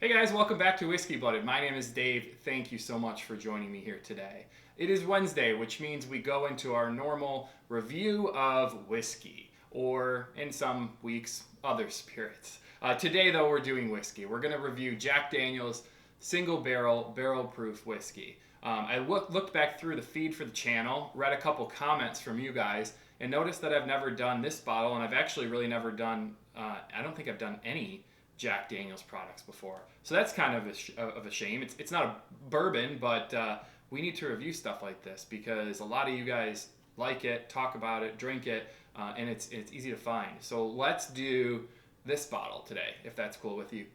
Hey guys, welcome back to Whiskey Blooded. My name is Dave. Thank you so much for joining me here today. It is Wednesday, which means we go into our normal review of whiskey, or in some weeks, other spirits. Today, though, we're doing whiskey. We're going to review Jack Daniel's single barrel proof whiskey. I looked back through the feed for the channel, read a couple comments from you guys, and noticed that I've never done this bottle, and I've actually really never done, I don't think I've done any Jack Daniel's products before. So that's kind of a shame. It's not a bourbon, but we need to review stuff like this because a lot of you guys like it, talk about it, drink it, and it's easy to find. So let's do this bottle today, if that's cool with you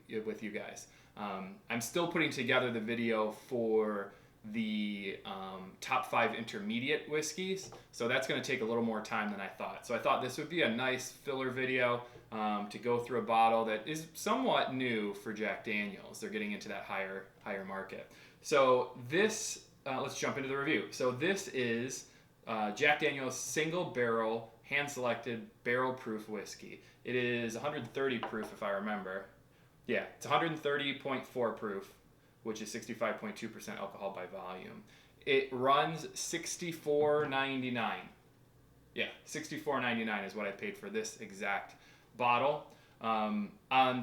guys. I'm still putting together the video for the top 5 intermediate whiskeys, so that's going to take a little more time than I thought. So I thought this would be a nice filler video to go through a bottle that is somewhat new for Jack Daniel's. They're getting into that higher market. So this, let's jump into the review. So this is Jack Daniel's single barrel, hand-selected barrel proof whiskey. It is 130 proof if I remember. Yeah, it's 130.4 proof, which is 65.2% alcohol by volume. It runs $64.99. Yeah, $64.99 is what I paid for this exact bottle. On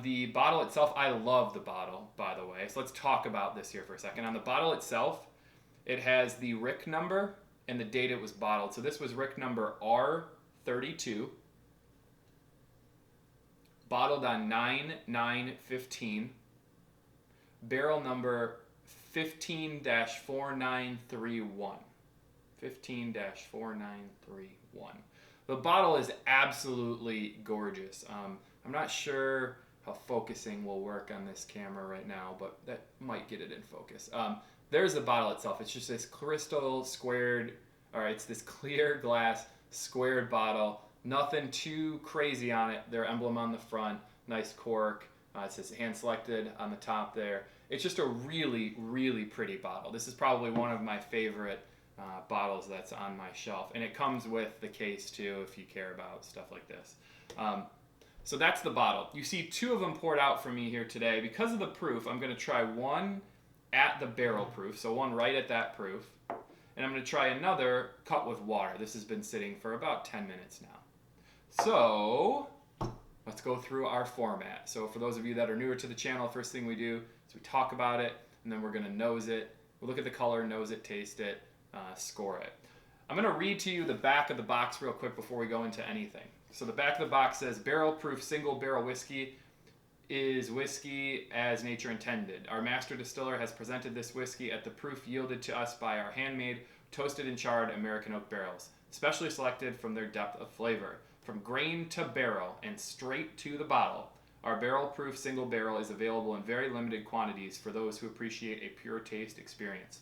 the bottle itself, I love the bottle, by the way. So let's talk about this here for a second. On the bottle itself, it has the RIC number and the date it was bottled. So this was RIC number R32, bottled on 9/9/15. Barrel number 15-4931. 15-4931. The bottle is absolutely gorgeous. I'm not sure how focusing will work on this camera right now, but that might get it in focus. There's the bottle itself. It's just this crystal squared, it's this clear glass squared bottle. Nothing too crazy on it. Their emblem on the front, nice cork. It says hand selected on the top there. It's just a really, really pretty bottle. This is probably one of my favorite bottles that's on my shelf. And it comes with the case too if you care about stuff like this. So that's the bottle. You see 2 of them poured out for me here today. Because of the proof, I'm going to try one at the barrel proof, so one right at that proof. And I'm going to try another cut with water. This has been sitting for about 10 minutes now. So let's go through our format. So for those of you that are newer to the channel, first thing we do is we talk about it, and then we're going to nose it. We'll look at the color, nose it, taste it, score it. I'm going to read to you the back of the box real quick before we go into anything. So the back of the box says, barrel proof single barrel whiskey is whiskey as nature intended. Our master distiller has presented this whiskey at the proof yielded to us by our handmade, toasted and charred American oak barrels, specially selected from their depth of flavor. From grain to barrel and straight to the bottle, our barrel-proof single barrel is available in very limited quantities for those who appreciate a pure taste experience.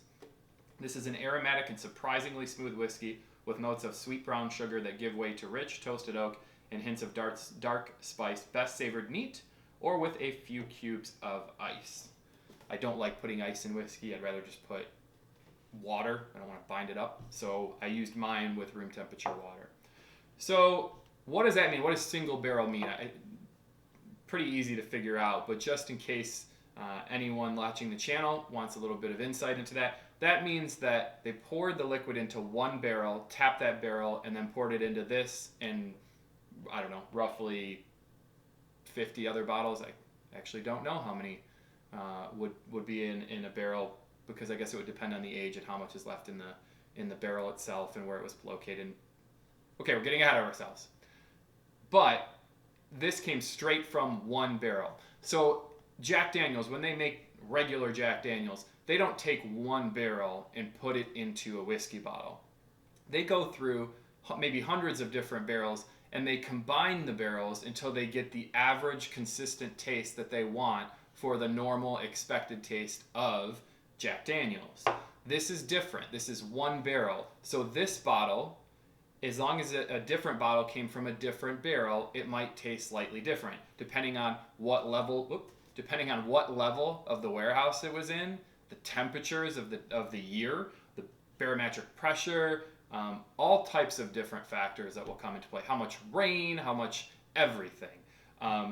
This is an aromatic and surprisingly smooth whiskey with notes of sweet brown sugar that give way to rich toasted oak and hints of dark spice, best savored neat or with a few cubes of ice. I don't like putting ice in whiskey. I'd rather just put water. I don't want to bind it up. So I used mine with room temperature water. So what does that mean? What does single barrel mean? Pretty easy to figure out, but just in case anyone watching the channel wants a little bit of insight into that, that means that they poured the liquid into one barrel, tapped that barrel, and then poured it into this and, I don't know, roughly 50 other bottles. I actually don't know how many would be in a barrel, because I guess it would depend on the age and how much is left in the barrel itself and where it was located. Okay, we're getting ahead of ourselves. But this came straight from one barrel. So Jack Daniel's, when they make regular Jack Daniel's, they don't take one barrel and put it into a whiskey bottle. They go through maybe hundreds of different barrels, and they combine the barrels until they get the average consistent taste that they want for the normal expected taste of Jack Daniel's. This is different. This is one barrel. So this bottle, as long as a different bottle came from a different barrel, it might taste slightly different depending on what level of the warehouse it was in, the temperatures of the year, the barometric pressure, all types of different factors that will come into play. How much rain, how much everything.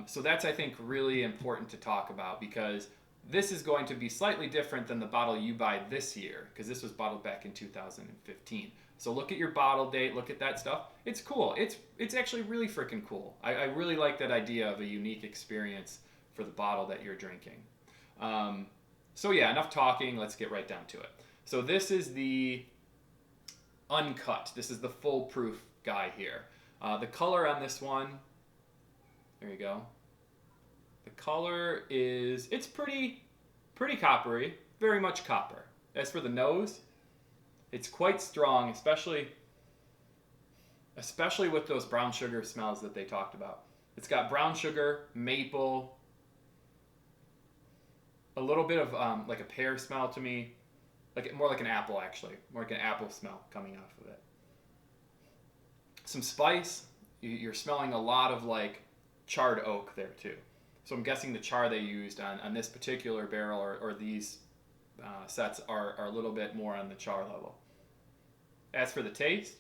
So that's, I think, really important to talk about, because This is going to be slightly different than the bottle you buy this year, because this was bottled back in 2015. So look at your bottle date, look at that stuff. It's cool. It's actually really freaking cool. I really like that idea of a unique experience for the bottle that you're drinking. So yeah, enough talking. Let's get right down to it. So this is the uncut. This is the full proof guy here. The color on this one, there you go. The color it's pretty coppery, very much copper. As for the nose, it's quite strong, especially with those brown sugar smells that they talked about. It's got brown sugar, maple, a little bit of like a pear smell to me, more like an apple actually, more like an apple smell coming off of it. Some spice. You're smelling a lot of like charred oak there too. So I'm guessing the char they used on this particular barrel or these sets are a little bit more on the char level. As for the taste,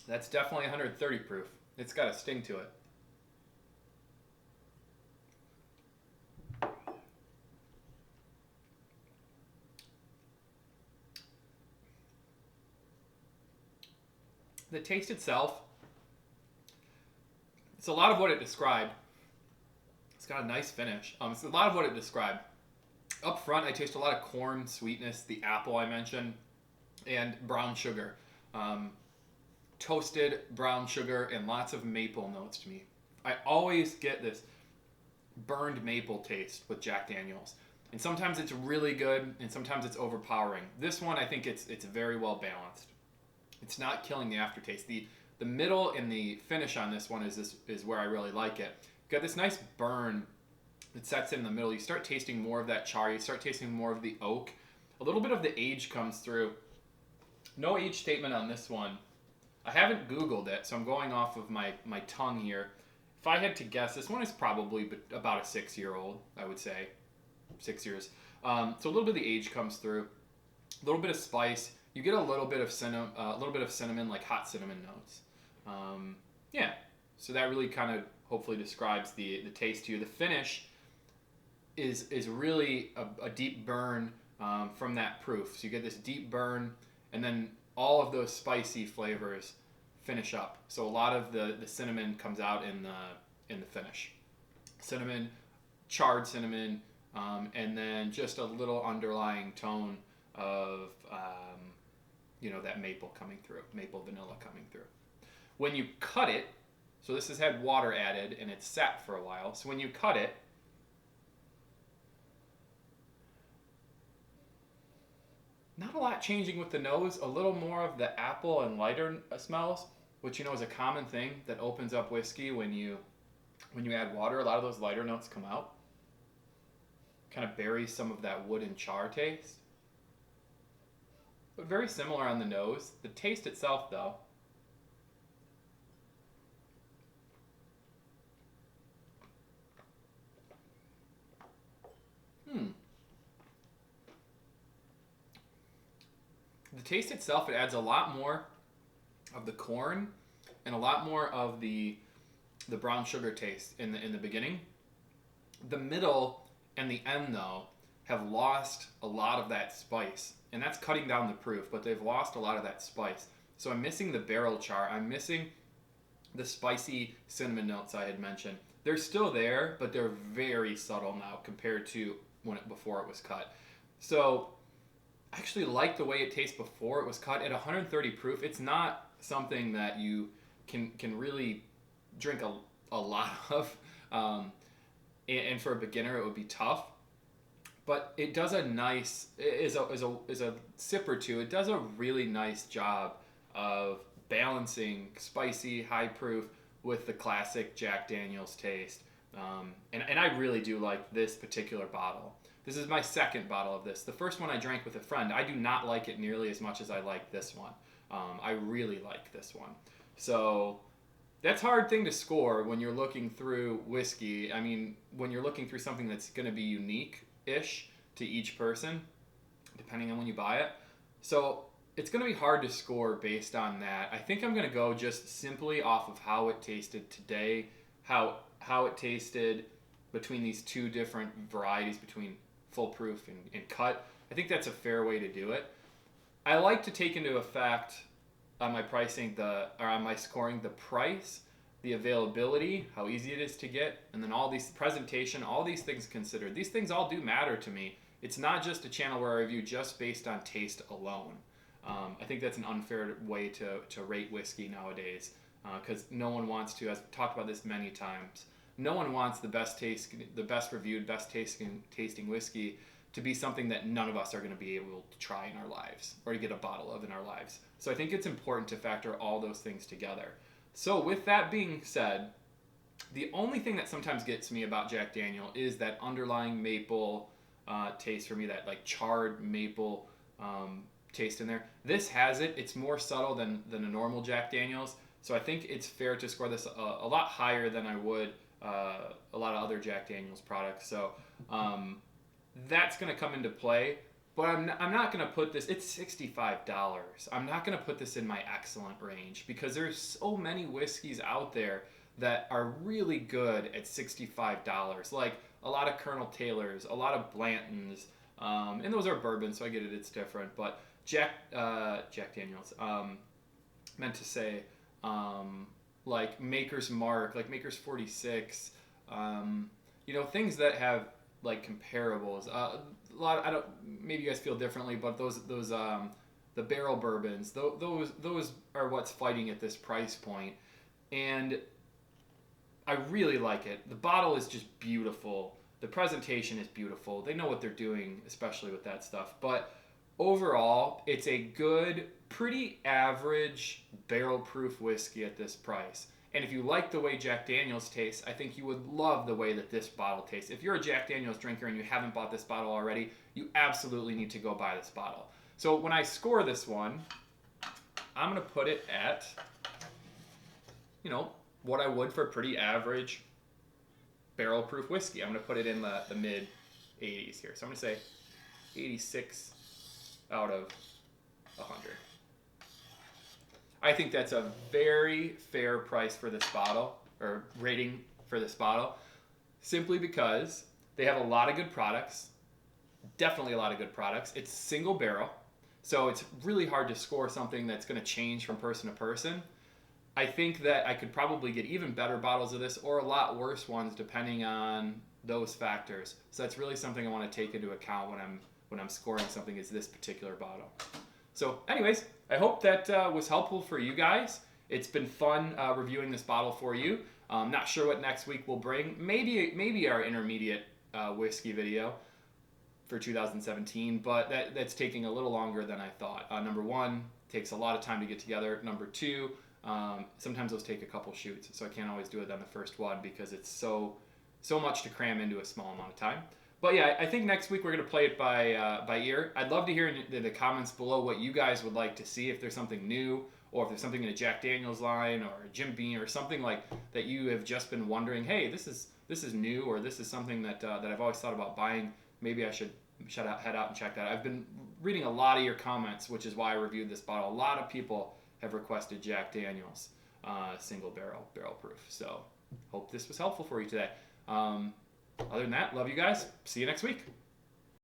that's definitely 130 proof. It's got a sting to it. The taste itself, it's a lot of what it described. It's got a nice finish. It's a lot of what it described. Up front, I taste a lot of corn sweetness, the apple I mentioned, and brown sugar. Toasted brown sugar and lots of maple notes to me. I always get this burned maple taste with Jack Daniels. And sometimes it's really good, and sometimes it's overpowering. This one, I think it's very well balanced. It's not killing the aftertaste. The middle and the finish on this one is where I really like it. Got this nice burn that sets in the middle. You start tasting more of that char. You start tasting more of the oak. A little bit of the age comes through. No age statement on this one. I haven't Googled it, so I'm going off of my tongue here. If I had to guess, this one is probably about a 6-year-old, I would say. 6 years. So a little bit of the age comes through. A little bit of spice. You get a little bit of cinnamon, like hot cinnamon notes. Yeah, so that really kind of hopefully describes the taste to you. The finish is really a deep burn from that proof. So you get this deep burn, and then all of those spicy flavors finish up. So a lot of the cinnamon comes out in the finish. Cinnamon, charred cinnamon, and then just a little underlying tone of that maple coming through, maple vanilla coming through. When you cut it, so this has had water added and it's sat for a while. So when you cut it, not a lot changing with the nose. A little more of the apple and lighter smells, which is a common thing that opens up whiskey when you add water. A lot of those lighter notes come out. Kind of buries some of that wood and char taste. But very similar on the nose. The taste itself, though, the taste itself, it adds a lot more of the corn and a lot more of the brown sugar taste in the beginning. The middle and the end, though, have lost a lot of that spice, and that's cutting down the proof, but they've lost a lot of that spice. So I'm missing the barrel char. I'm missing the spicy cinnamon notes I had mentioned. They're still there, but they're very subtle now compared to before it was cut. So I actually like the way it tastes before it was cut. At 130 proof, it's not something that you can really drink a lot of, and for a beginner it would be tough. But it does a nice, is a sip or two, it does a really nice job of balancing spicy, high proof with the classic Jack Daniels taste. And I really do like this particular bottle. This is my second bottle of this. The first one I drank with a friend. I do not like it nearly as much as I like this one. I really like this one. So That's a hard thing to score when you're looking through whiskey. I mean, when you're looking through something that's going to be unique-ish to each person, depending on when you buy it. So it's going to be hard to score based on that. I think I'm going to go just simply off of how it tasted today, how it tasted between these two different varieties, between full proof and cut. I think that's a fair way to do it. I like to take into effect on my pricing or on my scoring the price, the availability, how easy it is to get, and then all these presentation, all these things considered. These things all do matter to me. It's not just a channel where I review just based on taste alone. I think that's an unfair way to rate whiskey nowadays, because no one wants to. I've talked about this many times. No one wants the best reviewed, best tasting whiskey to be something that none of us are going to be able to try in our lives or to get a bottle of in our lives. So I think it's important to factor all those things together. So with that being said, the only thing that sometimes gets me about Jack Daniel is that underlying maple taste for me, that like charred maple taste in there. This has it. It's more subtle than a normal Jack Daniel's. So I think it's fair to score this a lot higher than I would a lot of other Jack Daniel's products. So that's going to come into play. But I'm not going to put this, it's $65. I'm not going to put this in my excellent range because there's so many whiskeys out there that are really good at $65. Like a lot of Colonel Taylors, a lot of Blantons, and those are bourbon, so I get it, it's different. But Jack Daniel's, meant to say, like Maker's Mark, like Maker's 46, things that have like comparables. A lot. Maybe you guys feel differently, but those the barrel bourbons, those are what's fighting at this price point, and I really like it. The bottle is just beautiful. The presentation is beautiful. They know what they're doing, especially with that stuff. But overall, it's a good, pretty average barrel-proof whiskey at this price. And if you like the way Jack Daniel's tastes, I think you would love the way that this bottle tastes. If you're a Jack Daniel's drinker and you haven't bought this bottle already, you absolutely need to go buy this bottle. So when I score this one, I'm going to put it at, what I would for a pretty average barrel-proof whiskey. I'm going to put it in the mid-80s here. So I'm going to say 86 out of 100. I think that's a very fair price for this bottle, or rating for this bottle, simply because they have a lot of good products, definitely a lot of good products. It's single barrel, so it's really hard to score something that's going to change from person to person. I think that I could probably get even better bottles of this or a lot worse ones depending on those factors. So that's really something I want to take into account when I'm scoring something is this particular bottle. So anyways, I hope that was helpful for you guys. It's been fun reviewing this bottle for you. Not sure what next week will bring. Maybe our intermediate whiskey video for 2017, but that's taking a little longer than I thought. Number one, takes a lot of time to get together. Number two, sometimes those take a couple shoots, so I can't always do it on the first one because it's so much to cram into a small amount of time. But yeah, I think next week we're going to play it by ear. I'd love to hear in the comments below what you guys would like to see, if there's something new, or if there's something in a Jack Daniel's line, or a Jim Beam, or something like that you have just been wondering, hey, this is new, or this is something that I've always thought about buying. Maybe I should head out and check that out. I've been reading a lot of your comments, which is why I reviewed this bottle. A lot of people have requested Jack Daniel's single barrel proof. So hope this was helpful for you today. Other than that, love you guys. See you next week.